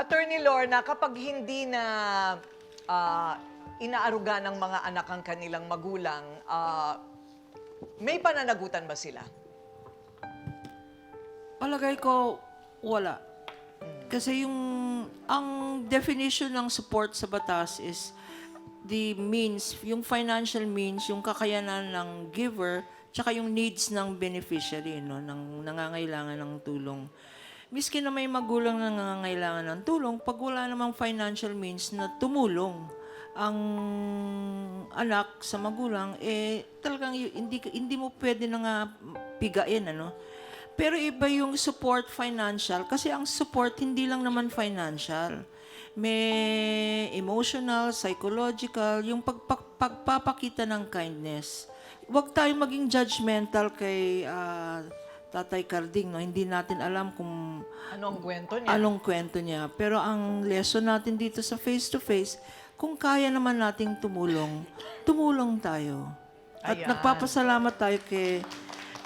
Attorney Lorna, kapag hindi na ah, inaaruga ng mga anak ang kanilang magulang, may pananagutan ba sila? Palagay ko, wala. Kasi ang definition ng support sa batas is the means, yung financial means, yung kakayanan ng giver, tsaka yung needs ng beneficiary, no, ng nangangailangan ng tulong. Miski na may magulang na nangangailangan ng tulong, pag wala namang financial means na tumulong ang anak sa magulang, talagang hindi mo pwede na nga pigain, ano. Pero iba yung support financial kasi ang support hindi lang naman financial. May emotional, psychological, yung pagpapakita ng kindness. Huwag tayong maging judgmental kay Tatay Carding, no? Hindi natin alam kung Ano ang kwento niya? anong kwento niya. Pero ang lesson natin dito sa face-to-face, kung kaya naman nating tumulong, tumulong tayo. At Ayan. nagpapasalamat tayo kay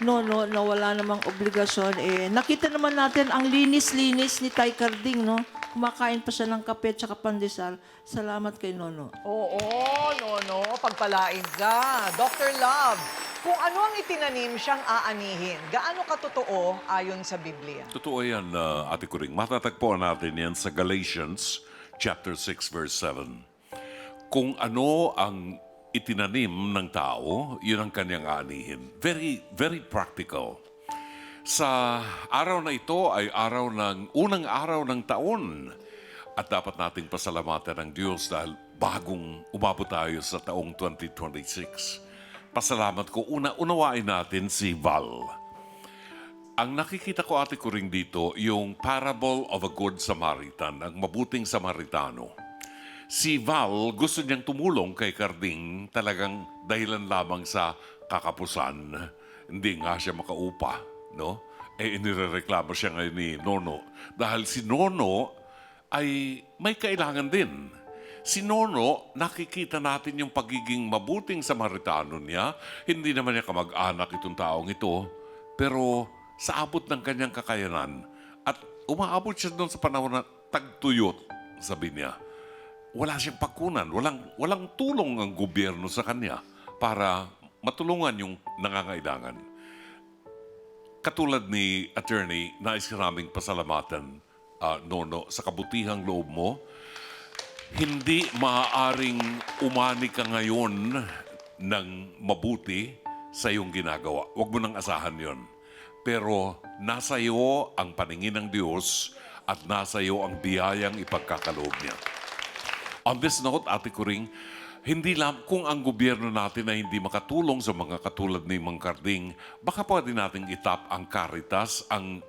Nono na wala namang obligasyon. Nakita naman natin ang linis-linis ni Tay Carding, no? Kumakain pa siya ng kape at pandesal. Salamat kay Nono. Oo, no, pagpalain ka. Dr. Love, kung ano ang itinanim siyang aanihin, gaano katotoo ayon sa Biblia? Totoo yan, Ate Kuring. Matatagpuan natin yan sa Galatians chapter 6, verse 7. Kung ano ang itinanim ng tao, yun ang kanyang aanihin. Very, very practical. Sa araw na ito ay unang araw ng taon. At dapat nating pasalamatan ng Diyos dahil bagong umabot tayo sa taong 2026. Pasalamat ko, unawain natin si Val. Ang nakikita ko, Ate Kuring, dito, yung parable of a good Samaritan, ang mabuting Samaritano. Si Val, gusto niyang tumulong kay Carding talagang dahilan lamang sa kakapusan. Hindi nga siya makaupa, no? Inirereklamo siya ngayon ni Nono. Dahil si Nono ay may kailangan din. Si Nono, nakikita natin yung pagiging mabuting Samaritano niya. Hindi naman niya kamag-anak itong taong ito. Pero sa abot ng kanyang kakayanan, at umaabot siya doon sa panahon na tagtuyot, sabi niya, wala siyang pagkunan, walang tulong ang gobyerno sa kanya para matulungan yung nangangailangan. Katulad ni Attorney, nais ka naming pasalamatan, Nono, sa kabutihang loob mo. Hindi maaaring umani ka ngayon ng mabuti sa iyong ginagawa. Huwag mo nang asahan yon. Pero nasa iyo ang paningin ng Diyos at nasa iyo ang biyayang ipagkakaloob niya. On this note, Ate Kuring, hindi lang kung ang gobyerno natin ay hindi makatulong sa mga katulad ni Mang Carding, baka pwede nating itap ang Caritas, ang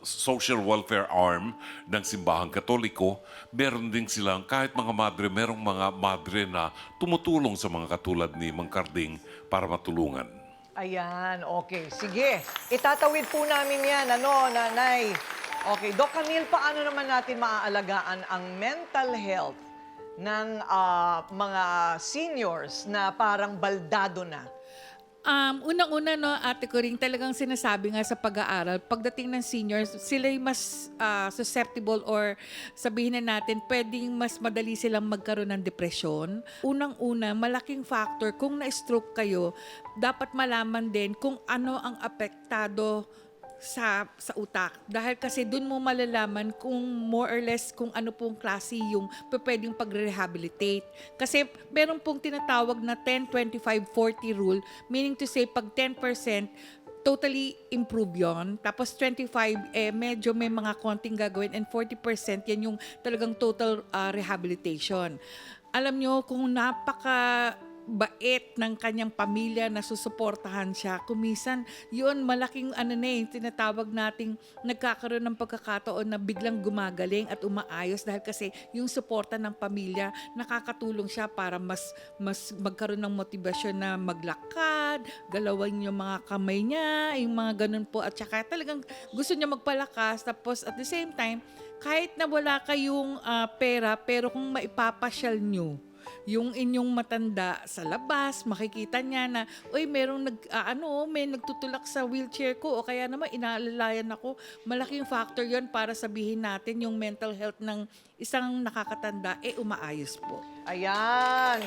social welfare arm ng Simbahang Katoliko. Meron din silang, kahit mga madre, merong mga madre na tumutulong sa mga katulad ni Mang Carding para matulungan. Ayan, okay. Sige, itatawid po namin yan, nanay? Okay, Doc Camille, paano naman natin maaalagaan ang mental health ng mga seniors na parang baldado na? Unang-una, no, Ate Coring, talagang sinasabi nga sa pag-aaral, pagdating ng seniors, sila'y mas susceptible or sabihin na natin, pwedeng mas madali silang magkaroon ng depresyon. Unang-una, malaking factor, kung na-stroke kayo, dapat malaman din kung ano ang apektado sa utak. Dahil kasi dun mo malalaman kung more or less kung ano pong klase yung pwedeng pag-rehabilitate. Kasi meron pong tinatawag na 10-25-40 rule, meaning to say pag 10%, totally improve yon. Tapos 25, medyo may mga konting gagawin and 40% yan yung talagang total rehabilitation. Alam nyo, kung bait ng kanyang pamilya na susuportahan siya. Kumisan, yun, malaking tinatawag nating nagkakaroon ng pagkakataon na biglang gumagaling at umaayos dahil kasi yung suporta ng pamilya, nakakatulong siya para mas magkaroon ng motibasyon na maglakad, galawin yung mga kamay niya, yung mga ganun po. At saka talagang gusto niya magpalakas. Tapos at the same time, kahit na wala kayong pera, pero kung maipapasyal nyo, yung inyong matanda sa labas, makikita niya na, uy, merong may nagtutulak sa wheelchair ko o kaya naman inaalalayan ako. Malaking factor yon para sabihin natin yung mental health ng isang nakakatanda, umaayos po. Ayan.